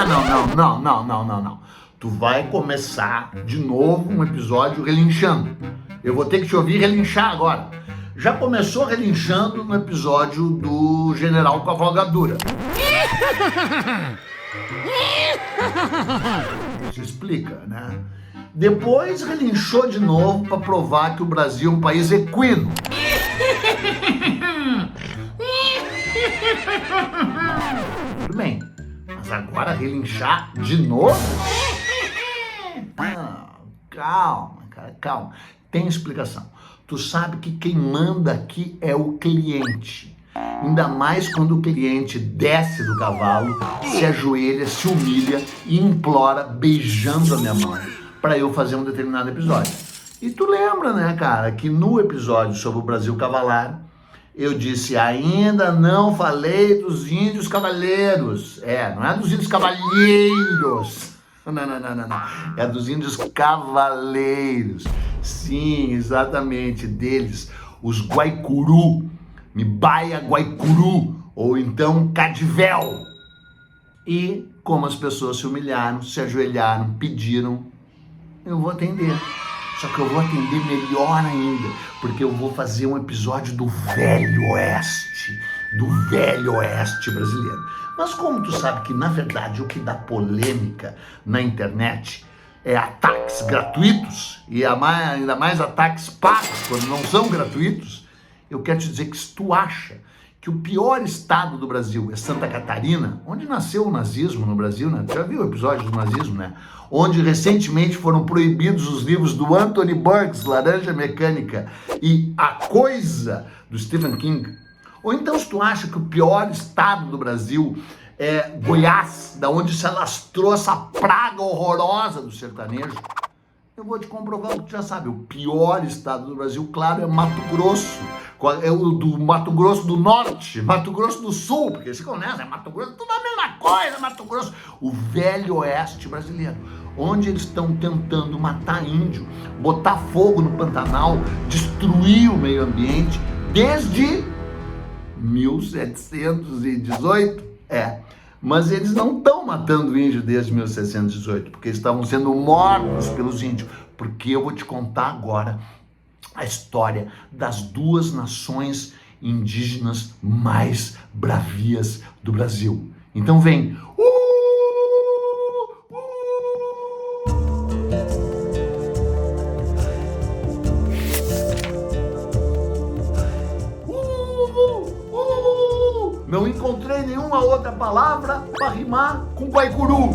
Não. Tu vai começar de novo um episódio relinchando. Eu vou ter que te ouvir relinchar agora. Já começou relinchando no episódio do General Cavalgadura. Isso explica, né? Depois relinchou de novo para provar que o Brasil é um país equino. Tudo bem, mas agora relinchar de novo? Calma, cara, calma. Tem explicação. Tu sabe que quem manda aqui é o cliente. Ainda mais quando o cliente desce do cavalo, se ajoelha, se humilha e implora, beijando a minha mão, para eu fazer um determinado episódio. E tu lembra, né, cara, que no episódio sobre o Brasil Cavalar, eu disse, ainda não falei dos índios cavaleiros. Não é dos índios cavalheiros. Não. É dos índios cavaleiros. Sim, exatamente, deles. Os Guaicuru, Mibaia Guaicuru, ou então Cadivel. E como as pessoas se humilharam, se ajoelharam, pediram, eu vou atender. Só que eu vou atender melhor ainda, porque eu vou fazer um episódio do Velho Oeste brasileiro. Mas como tu sabe que, na verdade, o que dá polêmica na internet é ataques gratuitos, e ainda mais ataques pagos, quando não são gratuitos, eu quero te dizer que se tu acha que o pior estado do Brasil é Santa Catarina, onde nasceu o nazismo no Brasil, né? Tu já viu o episódio do nazismo, né? Onde recentemente foram proibidos os livros do Anthony Burgess, Laranja Mecânica, e A Coisa, do Stephen King. Ou então, se tu acha que o pior estado do Brasil é Goiás, da onde se alastrou essa praga horrorosa do sertanejo, eu vou te comprovar o que tu já sabe. O pior estado do Brasil, claro, é Mato Grosso. É o do Mato Grosso do Norte, Mato Grosso do Sul, porque se conhece, é Mato Grosso, tudo a mesma coisa, Mato Grosso. O Velho Oeste brasileiro, onde eles estão tentando matar índio, botar fogo no Pantanal, destruir o meio ambiente, desde 1718. Mas eles não estão matando índio desde 1718, porque eles estavam sendo mortos pelos índios. Porque eu vou te contar agora a história das duas nações indígenas mais bravias do Brasil. Então vem. Não encontrei nenhuma outra palavra para rimar com Guaicuru.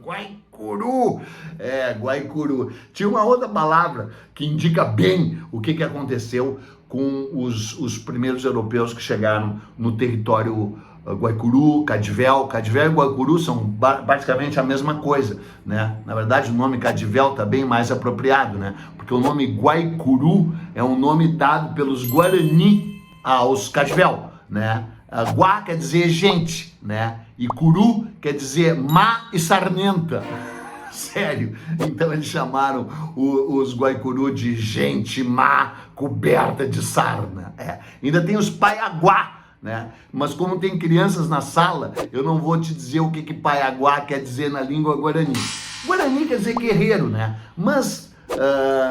Guaicuru. Guaicuru. Tinha uma outra palavra que indica bem o que aconteceu com os primeiros europeus que chegaram no território Guaicuru, Cadivel. Cadivel e Guaicuru são basicamente a mesma coisa, né? Na verdade, o nome Cadivel está bem mais apropriado, né? Porque o nome Guaicuru é um nome dado pelos Guarani aos Cadivel, né? Guá quer dizer gente, né? E Curu quer dizer má e sarmenta. Sério. Então eles chamaram os Guaicuru de gente má coberta de sarna. Ainda tem os Paiaguá, né? Mas como tem crianças na sala, eu não vou te dizer o que Paiaguá quer dizer na língua guarani. Guarani quer dizer guerreiro, né? Mas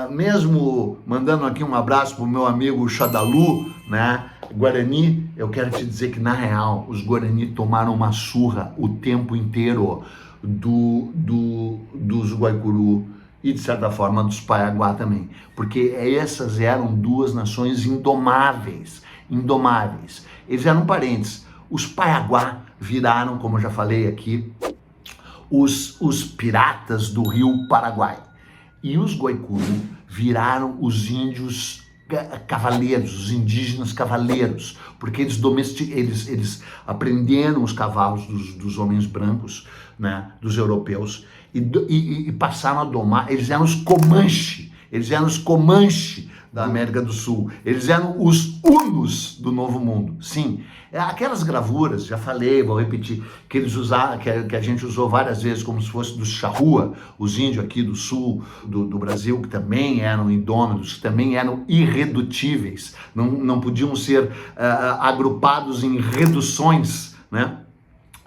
mesmo mandando aqui um abraço pro meu amigo Xadalu, né? Guarani, eu quero te dizer que na real os Guarani tomaram uma surra o tempo inteiro dos Guaicuru e de certa forma dos Paiaguá também, porque essas eram duas nações indomáveis. Eles eram parentes. Os Paiaguá viraram, como eu já falei aqui, os piratas do rio Paraguai. E os Guaicuru viraram os índios cavaleiros, os indígenas cavaleiros, porque eles aprenderam os cavalos dos homens brancos, né, dos europeus, e passaram a domar. Eles eram os Comanche. eles eram os Comanche da América do Sul, eles eram os Hunos do Novo Mundo. Sim, aquelas gravuras, já falei, vou repetir, que eles usaram, que a gente usou várias vezes como se fosse dos Charrua, os índios aqui do sul do Brasil, que também eram indômitos, que também eram irredutíveis, não podiam ser agrupados em reduções, né?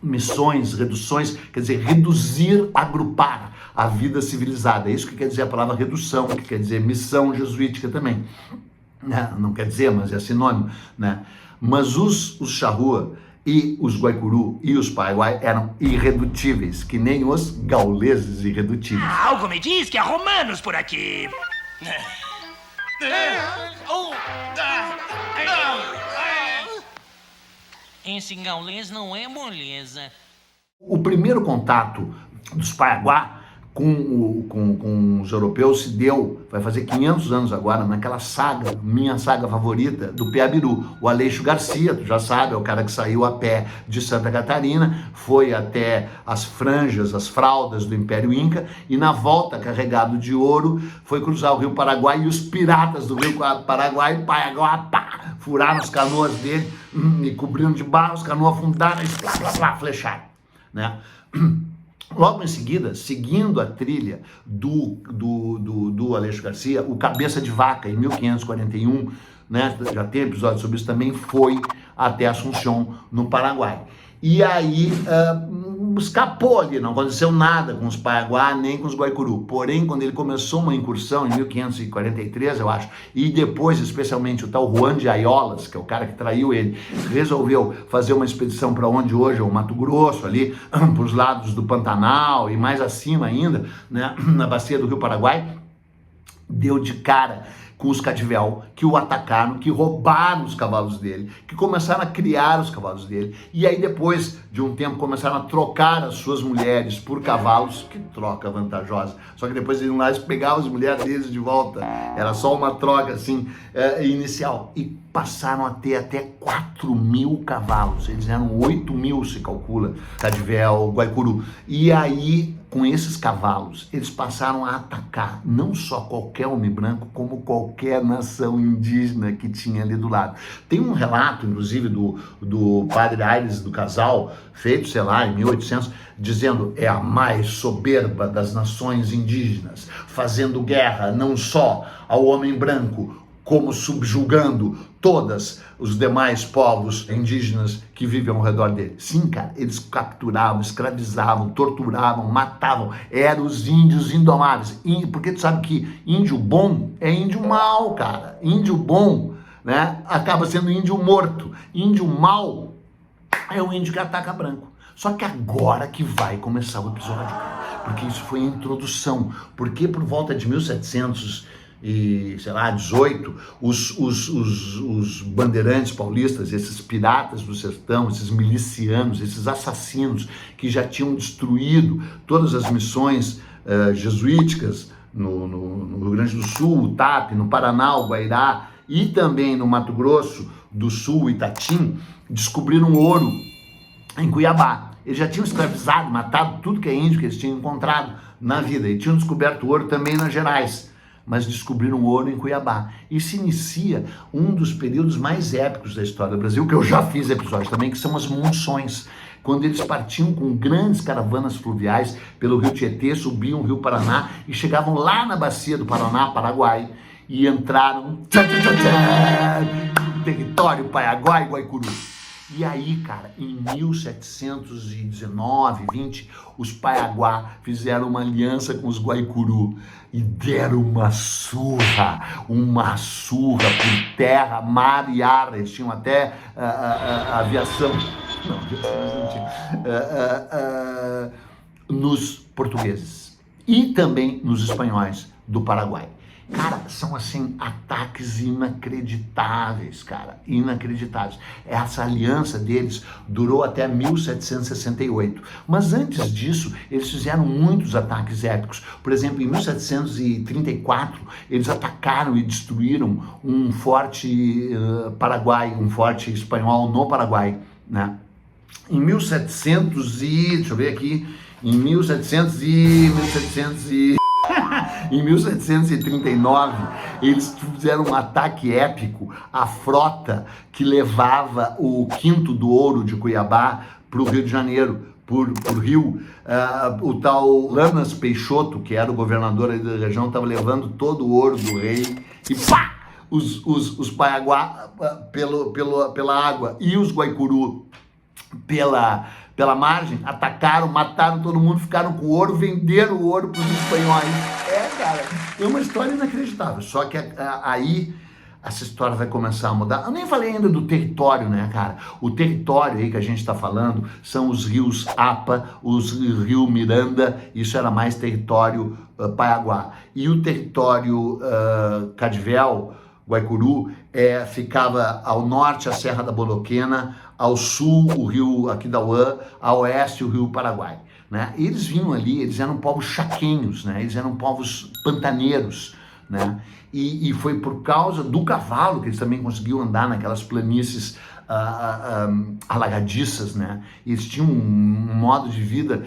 Missões, reduções, quer dizer, reduzir, agrupar a vida civilizada. É isso que quer dizer a palavra redução, que quer dizer missão jesuítica também. Não quer dizer, mas é sinônimo, né? Mas os Charrua e os Guaicuru e os Paiaguá eram irredutíveis, que nem os gauleses irredutíveis. Algo me diz que há romanos por aqui. Esse gaulês não é moleza. O primeiro contato dos Paiaguá com os europeus se deu, vai fazer 500 anos agora, naquela saga, minha saga favorita, do Piabiru. O Aleixo Garcia, tu já sabe, é o cara que saiu a pé de Santa Catarina, foi até as franjas, as fraldas do Império Inca, e na volta, carregado de ouro, foi cruzar o Rio Paraguai, e os piratas do Rio Paraguai, Paiaguá, pá, furaram as canoas dele, e cobriram de barro, as canoas afundaram, e plá, plá, plá, flecharam, né? Logo em seguida, seguindo a trilha do Aleixo Garcia, o Cabeça de Vaca, em 1541, né, já tem episódio sobre isso também, foi até Assunção, no Paraguai. E aí escapou ali, não aconteceu nada com os Paiaguá nem com os Guaicuru. Porém, quando ele começou uma incursão em 1543, eu acho, e depois, especialmente, o tal Juan de Aiolas, que é o cara que traiu ele, resolveu fazer uma expedição para onde hoje é o Mato Grosso, ali para os lados do Pantanal e mais acima ainda, né, na bacia do Rio Paraguai, deu de cara com os Cadivel, que o atacaram, que roubaram os cavalos dele, que começaram a criar os cavalos dele, e aí depois de um tempo começaram a trocar as suas mulheres por cavalos, que troca vantajosa, só que depois eles iam lá e pegavam as mulheres deles de volta, era só uma troca assim, inicial, e passaram a ter até 4.000 cavalos, eles eram 8.000 se calcula, Cadivel, Guaicuru, e aí com esses cavalos, eles passaram a atacar não só qualquer homem branco, como qualquer nação indígena que tinha ali do lado. Tem um relato, inclusive, do padre Aires do Casal, feito, sei lá, em 1800, dizendo é a mais soberba das nações indígenas, fazendo guerra não só ao homem branco, como subjugando todos os demais povos indígenas que vivem ao redor dele. Sim, cara, eles capturavam, escravizavam, torturavam, matavam. Eram os índios indomáveis. Porque tu sabe que índio bom é índio mau, cara. Índio bom, né, acaba sendo índio morto. Índio mau é o índio que ataca branco. Só que agora que vai começar o episódio, cara, porque isso foi a introdução. Porque por volta de 1700 e, sei lá, 18, os bandeirantes paulistas, esses piratas do sertão, esses milicianos, esses assassinos que já tinham destruído todas as missões jesuíticas no Rio Grande do Sul, o TAP, no Paraná, o Guairá, e também no Mato Grosso do Sul, Itatim, descobriram ouro em Cuiabá. Eles já tinham escravizado, matado tudo que é índio que eles tinham encontrado na vida, e tinham descoberto ouro também nas Gerais, mas descobriram ouro em Cuiabá. E se inicia um dos períodos mais épicos da história do Brasil, que eu já fiz episódio também, que são as monções, quando eles partiam com grandes caravanas fluviais pelo Rio Tietê, subiam o Rio Paraná e chegavam lá na bacia do Paraná, Paraguai, e entraram no território Paiaguá e Guaicuru. E aí, cara, em 1719, 20, os Paiaguá fizeram uma aliança com os Guaicuru e deram uma surra por terra, mar e ar. Eles tinham até aviação, nos portugueses e também nos espanhóis do Paraguai. Cara, são assim ataques inacreditáveis, cara, inacreditáveis. Essa aliança deles durou até 1768. Mas antes disso, eles fizeram muitos ataques épicos. Por exemplo, em 1734, eles atacaram e destruíram um forte paraguai, um forte espanhol no Paraguai, né? Em 1700 e... deixa eu ver aqui... Em 1700 e... Em 1739, eles fizeram um ataque épico à frota que levava o quinto do ouro de Cuiabá para o Rio de Janeiro, por rio. O tal Lanas Peixoto, que era o governador da região, estava levando todo o ouro do rei e pá! Os Paiaguá pela água e os Guaicuru pela margem, atacaram, mataram todo mundo, ficaram com o ouro, venderam o ouro para os espanhóis. Cara, é uma história inacreditável. Só que aí essa história vai começar a mudar. Eu nem falei ainda do território, né, cara? O território aí que a gente está falando são os rios Apa, os rio Miranda, isso era mais território Paiaguá. E o território Cadivel, Guaicuru, ficava ao norte a Serra da Boloquena, ao sul o rio Aquidauã, a oeste o rio Paraguai. Né? E eles vinham ali, eles eram povos chaquenhos, né? Eles eram povos pantaneiros, né? E foi por causa do cavalo que eles também conseguiam andar naquelas planícies alagadiças, né? Eles tinham um modo de vida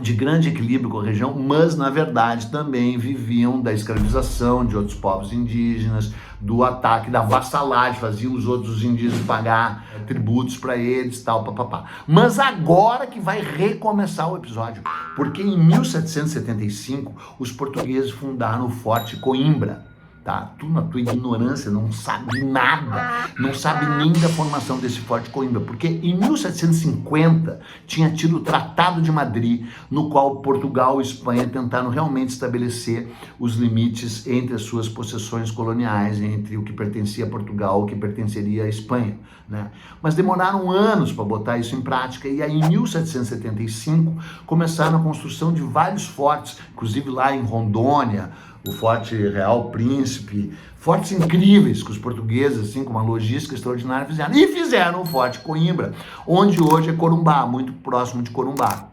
de grande equilíbrio com a região, mas na verdade também viviam da escravização de outros povos indígenas, do ataque, da vassalagem, faziam os outros indígenas pagar tributos para eles, tal, papapá. Mas agora que vai recomeçar o episódio, porque em 1775 os portugueses fundaram o Forte Coimbra. Tá? Tu, na tua ignorância, não sabe nada, não sabe nem da formação desse Forte Coimbra, porque em 1750 tinha tido o Tratado de Madrid, no qual Portugal e Espanha tentaram realmente estabelecer os limites entre as suas possessões coloniais, entre o que pertencia a Portugal e o que pertenceria à Espanha, né? Mas demoraram anos para botar isso em prática, e aí em 1775 começaram a construção de vários fortes, inclusive lá em Rondônia, o Forte Real Príncipe, fortes incríveis que os portugueses, assim, com uma logística extraordinária, fizeram. E fizeram o Forte Coimbra, onde hoje é Corumbá, muito próximo de Corumbá.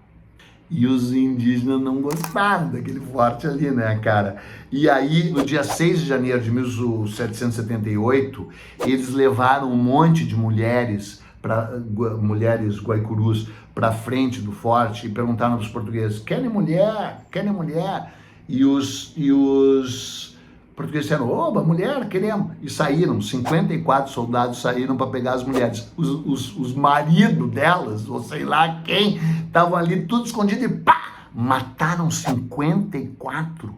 E os indígenas não gostaram daquele forte ali, né, cara? E aí, no dia 6 de janeiro de 1778, eles levaram um monte de mulheres guaicurus para frente do forte e perguntaram para os portugueses: querem mulher? Querem mulher? E os portugueses disseram: oba, mulher, queremos. E saíram, 54 soldados saíram para pegar as mulheres. Os maridos delas, ou sei lá quem, estavam ali tudo escondido e pá! Mataram 54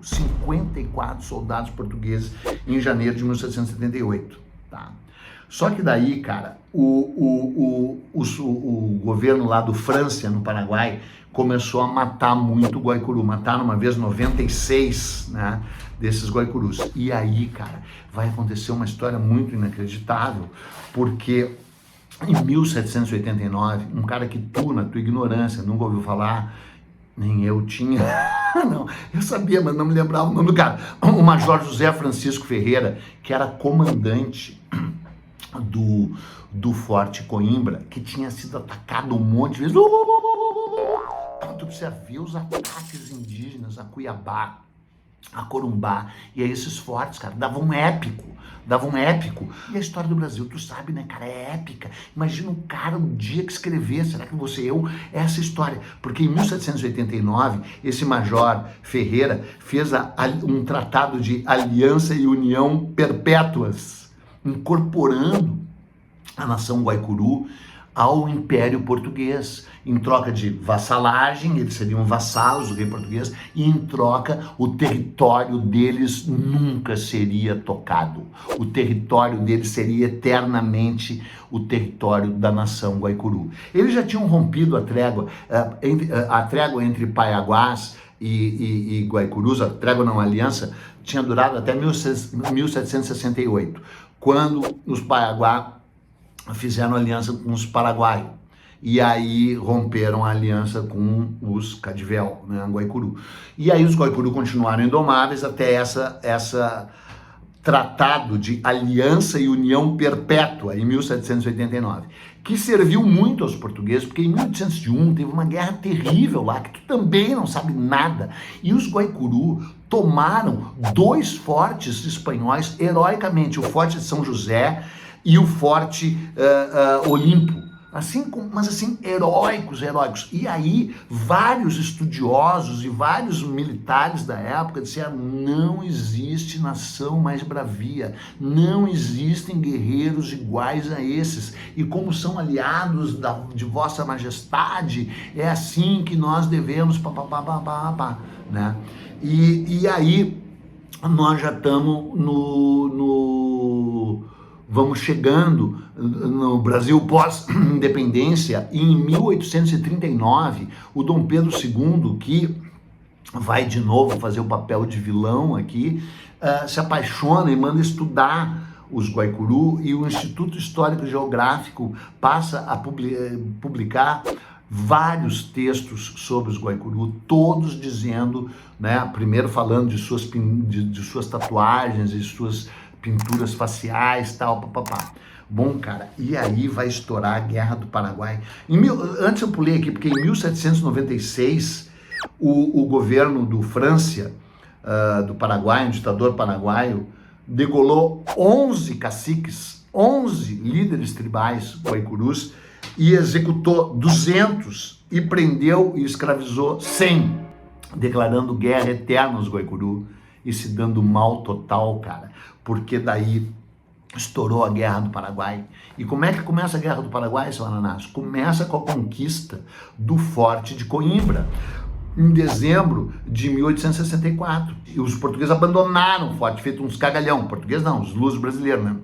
soldados portugueses em janeiro de 1778. Tá? Só que daí, cara, o governo lá do França, no Paraguai, começou a matar muito Guaicuru. Mataram uma vez 96, né, desses Guaicurus. E aí, cara, vai acontecer uma história muito inacreditável, porque em 1789, um cara que tu, na tua ignorância, nunca ouviu falar, nem eu tinha, não, eu sabia, mas não me lembrava o nome do cara, o Major José Francisco Ferreira, que era comandante do Forte Coimbra, que tinha sido atacado um monte de vezes. Tu precisa ver os ataques indígenas a Cuiabá, a Corumbá, e aí esses fortes, cara, davam épico. E a história do Brasil, tu sabe, né, cara, é épica. Imagina um cara um dia que escrever, será que você eu, essa história? Porque em 1789, esse Major Ferreira fez um tratado de aliança e união perpétuas, incorporando a nação Guaicuru ao Império Português, em troca de vassalagem, eles seriam vassalos do rei português, e em troca o território deles nunca seria tocado. O território deles seria eternamente o território da nação Guaicuru. Eles já tinham rompido a trégua entre Paiaguás e Guaicurus, a trégua não, a aliança, tinha durado até 1768, quando os Paiaguá fizeram aliança com os Paraguai, e aí romperam a aliança com os Cadivel, né, Guaicuru. E aí os Guaicuru continuaram indomáveis até essa tratado de aliança e união perpétua em 1789, que serviu muito aos portugueses, porque em 1801 teve uma guerra terrível lá, que tu também não sabe nada, e os Guaicuru tomaram 2 fortes espanhóis heroicamente, o Forte de São José e o Forte Olimpo, mas assim, heróicos. E aí, vários estudiosos e vários militares da época disseram: não existe nação mais bravia, não existem guerreiros iguais a esses, e como são aliados de Vossa Majestade, é assim que nós devemos, né? E aí, nós já estamos vamos chegando no Brasil pós-independência, e em 1839, o Dom Pedro II, que vai de novo fazer o papel de vilão aqui, se apaixona e manda estudar os Guaicurú, e o Instituto Histórico e Geográfico passa a publicar vários textos sobre os Guaicurú, todos dizendo, né, primeiro falando de suas tatuagens e suas pinturas faciais, tal, papapá. Bom, cara, e aí vai estourar a Guerra do Paraguai. Antes eu pulei aqui, porque em 1796, o governo do França, do Paraguai, um ditador paraguaio, degolou 11 caciques, 11 líderes tribais guaicurus, e executou 200 e prendeu e escravizou 100, declarando guerra eterna aos Guaicurú e se dando mal total, cara, porque daí estourou a Guerra do Paraguai. E como é que começa a Guerra do Paraguai, seu Ananás? Começa com a conquista do Forte de Coimbra, em dezembro de 1864. E os portugueses abandonaram o forte, feito uns cagalhão. Português não, os lusos brasileiros, né?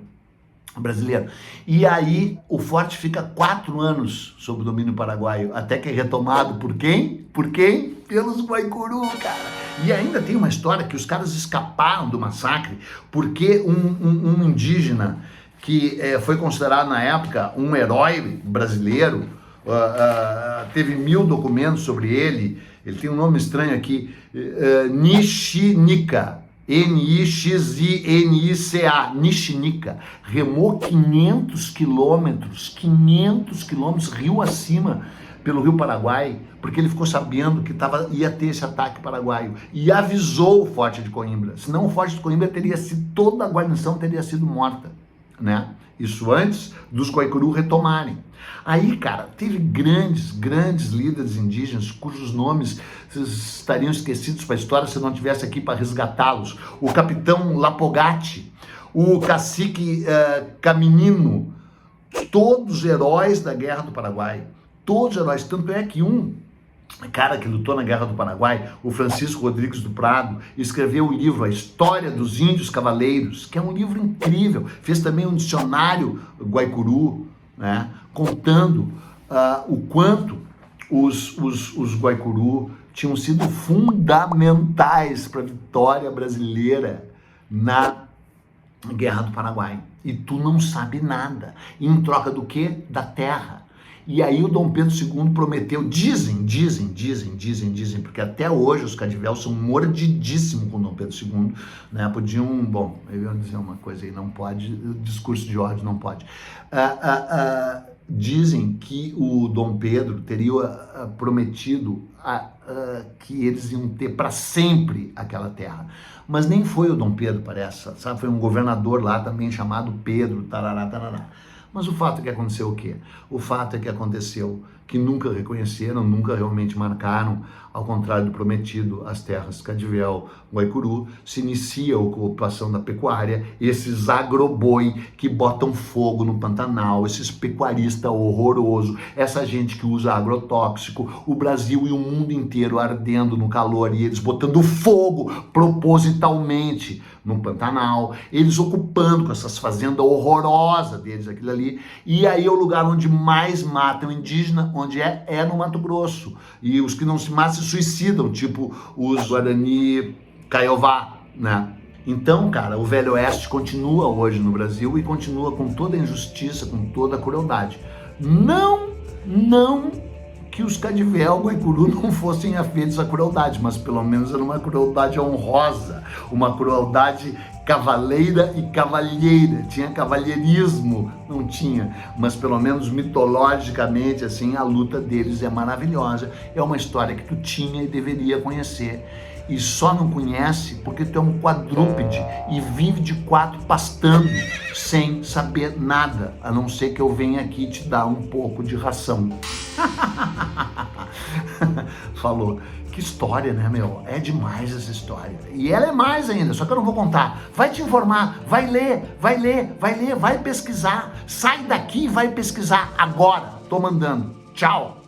Brasileiro. E aí o forte fica 4 anos sob o domínio paraguaio, até que é retomado por quem? Por quem? Pelos Guaicurú, cara. E ainda tem uma história que os caras escaparam do massacre porque um indígena que foi considerado na época um herói brasileiro, teve 1000 documentos sobre ele tem um nome estranho aqui, Nixinica, Nixinica, Nixinica, remou 500 quilômetros, rio acima, pelo Rio Paraguai, porque ele ficou sabendo que ia ter esse ataque paraguaio, e avisou o Forte de Coimbra, senão o Forte de Coimbra toda a guarnição teria sido morta, né? Isso antes dos Guaicurú retomarem. Aí, cara, teve grandes líderes indígenas cujos nomes estariam esquecidos para a história se eu não estivesse aqui para resgatá-los. O capitão Lapogatti, o cacique Caminino, todos heróis da Guerra do Paraguai. Todos heróis, tanto é que um cara que lutou na Guerra do Paraguai, o Francisco Rodrigues do Prado, escreveu o livro A História dos Índios Cavaleiros, que é um livro incrível. Fez também um dicionário Guaicurú, né, contando o quanto os Guaicurú tinham sido fundamentais para a vitória brasileira na Guerra do Paraguai. E tu não sabe nada. Em troca do quê? Da terra. E aí o Dom Pedro II prometeu, dizem, porque até hoje os cadivéus são mordidíssimos com o Dom Pedro II, né? Bom, eu ia dizer uma coisa aí, não pode, discurso de ódio não pode. Dizem que o Dom Pedro teria prometido que eles iam ter para sempre aquela terra. Mas nem foi o Dom Pedro, parece, sabe? Foi um governador lá também chamado Pedro, tarará. Mas o fato é que aconteceu o quê? O fato é que aconteceu que nunca reconheceram, nunca realmente marcaram, ao contrário do prometido, as terras Cadivel, Guaicurú. Se inicia a ocupação da pecuária, esses agroboi que botam fogo no Pantanal, esses pecuaristas horrorosos, essa gente que usa agrotóxico, o Brasil e o mundo inteiro ardendo no calor e eles botando fogo propositalmente no Pantanal, eles ocupando com essas fazendas horrorosas deles, aquilo ali, e aí é o lugar onde mais matam indígena, onde é no Mato Grosso, e os que não se matam se suicidam, tipo os Guarani Kaiowá, né? Então, cara, o Velho Oeste continua hoje no Brasil e continua com toda a injustiça, com toda a crueldade. Não que os Cadivel, Guaicurú não fossem afeitos à crueldade, mas pelo menos era uma crueldade honrosa, uma crueldade cavaleira e cavalheira. Tinha cavalheirismo? Não tinha, mas pelo menos mitologicamente, assim, a luta deles é maravilhosa. É uma história que tu tinha e deveria conhecer. e só não conhece porque tu é um quadrúpede e vive de 4 pastando, sem saber nada, a não ser que eu venha aqui te dar um pouco de ração. Falou. Que história, né, meu? É demais essa história. E ela é mais ainda, só que eu não vou contar. Vai te informar, vai ler, vai pesquisar. Sai daqui e vai pesquisar agora. Tô mandando. Tchau.